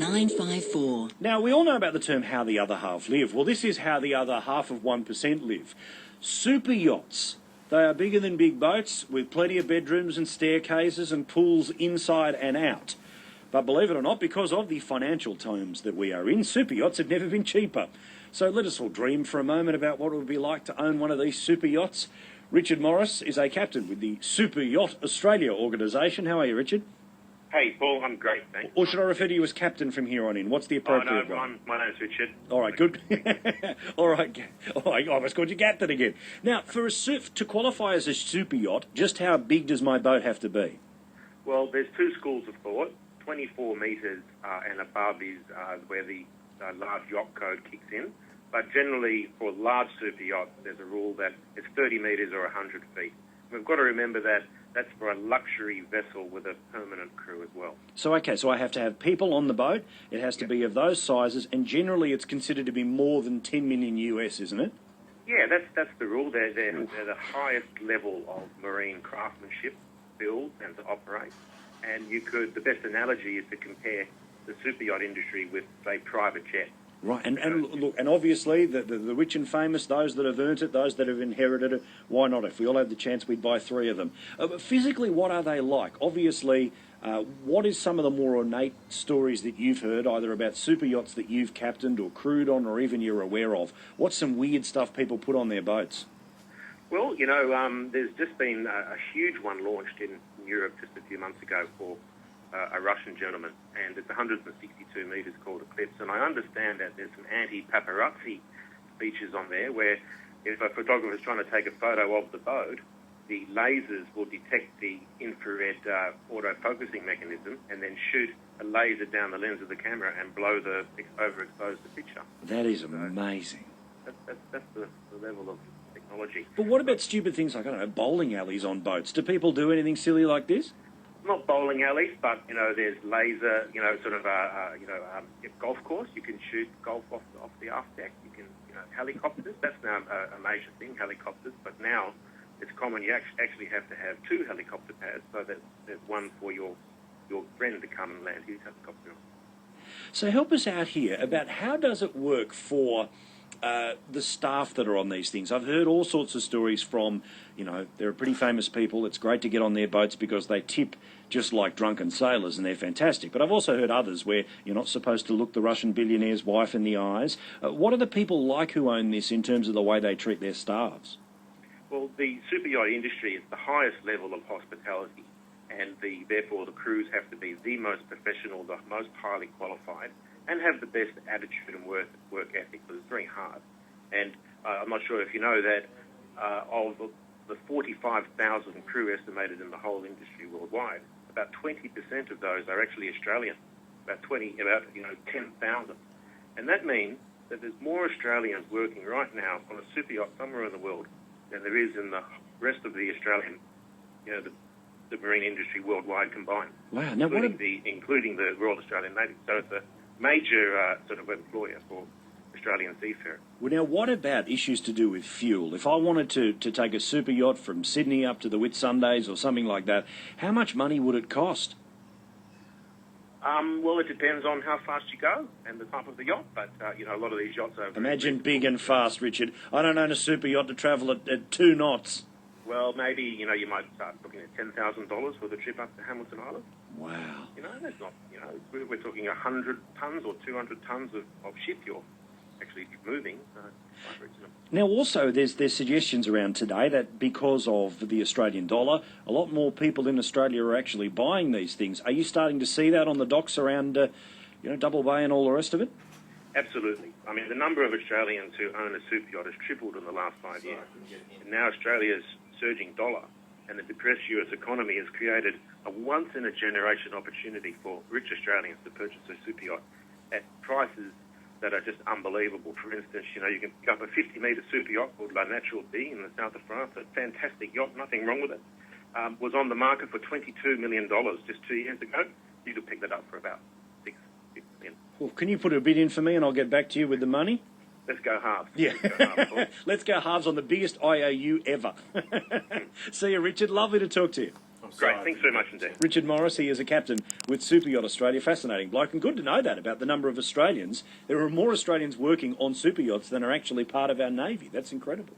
954. Now, we all know about the term how the other half live. Well, this is how the other half of 1% live. Super yachts. They are bigger than big boats with plenty of bedrooms and staircases and pools inside and out. But believe it or not, because of the financial times that we are in, super yachts have never been cheaper. So let us all dream for a moment about what it would be like to own one of these super yachts. Richard Morris is a captain with the Superyacht Australia organisation. How are you, Richard? Hey, Paul, I'm great, thanks. Or should I refer to you as captain from here on in? What's the appropriate one? My name's Richard. All right, good. All right, I almost called you captain again. Now, to qualify as a super yacht, just how big does my boat have to be? Well, there's two schools of thought. 24 metres and above is where the large yacht code kicks in. But generally, for large super yachts, there's a rule that it's 30 metres or 100 feet. We've got to remember that that's for a luxury vessel with a permanent crew as well. So I have to have people on the boat. It has to be of those sizes, and generally it's considered to be more than 10 million US, isn't it? Yeah, that's the rule. They're the highest level of marine craftsmanship to build and to operate. And the best analogy is to compare the super yacht industry with, say, private jets. Right, and look, and obviously the rich and famous, those that have earned it, those that have inherited it, why not? If we all had the chance, we'd buy 3 of them. But physically, what are they like? Obviously, what is some of the more ornate stories that you've heard, either about super yachts that you've captained or crewed on, or even you're aware of? What's some weird stuff people put on their boats? Well, there's just been a huge one launched in Europe just a few months ago for a Russian gentleman, and it's 162 metres called Eclipse. And I understand that there's some anti-paparazzi features on there where if a photographer is trying to take a photo of the boat, the lasers will detect the infrared auto-focusing mechanism and then shoot a laser down the lens of the camera and overexpose the picture. That is amazing. That's the level of technology. But what about stupid things like, I don't know, bowling alleys on boats? Do people do anything silly like this? Not bowling alleys, but, there's laser, golf course. You can shoot golf off the aft deck. You can, helicopters. That's now a major thing, helicopters. But now it's common. You actually have to have 2 helicopter pads, so that there's one for your friend to come and land his helicopter on. So help us out here about how does it work for the staff that are on these things. I've heard all sorts of stories from, there are pretty famous people. It's great to get on their boats because they tip just like drunken sailors and they're fantastic. But I've also heard others where you're not supposed to look the Russian billionaire's wife in the eyes. What are the people like who own this in terms of the way they treat their staffs? Well, the super yacht industry is the highest level of hospitality, and therefore the crews have to be the most professional, the most highly qualified, and have the best attitude and work ethic, because it's very hard. And I'm not sure if you know that of the 45,000 crew estimated in the whole industry worldwide, about 20% of those are actually Australian, about 10,000. And that means that there's more Australians working right now on a super yacht somewhere in the world than there is in the rest of the Australian, the marine industry worldwide combined. Wow. Now, including the Royal Australian Navy. So it's a major sort of employer for Australian seafarers. Well, now, what about issues to do with fuel? If I wanted to take a super yacht from Sydney up to the Whitsundays or something like that, how much money would it cost? Well, it depends on how fast you go and the type of the yacht, but, a lot of these yachts are... Imagine big and fast, Richard. I don't own a super yacht to travel at 2 knots. Well, maybe, you might start looking at $10,000 for the trip up to Hamilton Island. Wow. That's not, we're talking 100 tonnes or 200 tonnes of ship you're actually moving. Now, also, there's suggestions around today that because of the Australian dollar, a lot more people in Australia are actually buying these things. Are you starting to see that on the docks around, Double Bay and all the rest of it? Absolutely. I mean, the number of Australians who own a super yacht has tripled in the last 5 years. And now Australia's surging dollar and the depressed US economy has created a once-in-a-generation opportunity for rich Australians to purchase a super yacht at prices that are just unbelievable. For instance, you can pick up a 50-metre super yacht called La Naturelle B in the south of France, a fantastic yacht, nothing wrong with it. Was on the market for $22 million just 2 years ago. You could pick that up for about $6 million. Well, can you put a bid in for me and I'll get back to you with the money? Let's go halves. Yeah. Let's go halves on the biggest IOU ever. See you, Richard. Lovely to talk to you. Great, thanks very much indeed. Richard Morris, he is a captain with Superyacht Australia. Fascinating bloke, and good to know that about the number of Australians. There are more Australians working on superyachts than are actually part of our Navy. That's incredible.